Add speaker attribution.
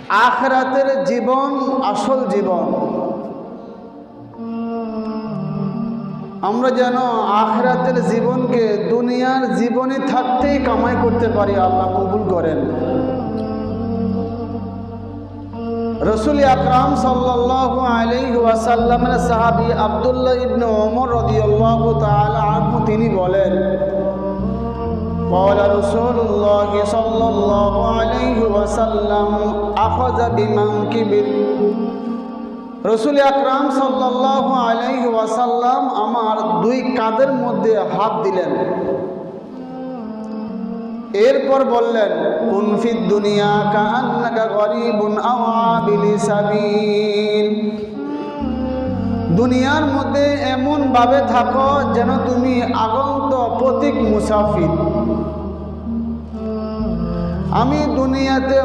Speaker 1: আখিরাতের জীবন আসল জীবন। আমরা যেন আখিরাতের জীবনকে দুনিয়ার জীবনে থাকতেই কামাই করতে পারি। আল্লাহ কবুল করেন। রাসূল আকরাম সাল্লাল্লাহু আলাইহি ওয়াসাল্লামের সাহাবী আব্দুল্লাহ ইবনে ওমর রাদিয়াল্লাহু তাআলা আনহু তিনি বলেন, قال رسول الله صلى الله عليه وسلم أخذ بمنكبه। রাসূল আকরাম সাল্লাল্লাহু আলাইহি ওয়াসাল্লাম আমার দুই কাঁধের মধ্যে হাত দিলেন। এরপর বললেন, কুন ফিদ দুনিয়া কাআন্নাকা গরীবুন আও আবিলি সাবিল। দুনিয়ার মধ্যে এমন ভাবে থাকো যেন তুমি আগন্তুক পথিক মুসাফির। আমি দুনিয়াতে